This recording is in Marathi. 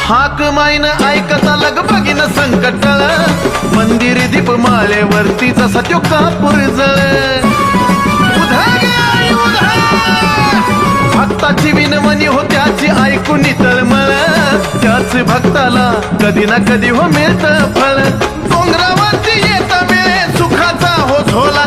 हाक माईन ऐकता लग बघीन संकटळ मंदिर दीप माळेवरती जसा त्यो कापूर जळ भक्ताची विनवणी हो त्याची ऐकून तळमळ त्याच भक्ताला कधी ना कधी हो मिळत फळ डोंगरावरती येता वेळे सुखाचा हो झोला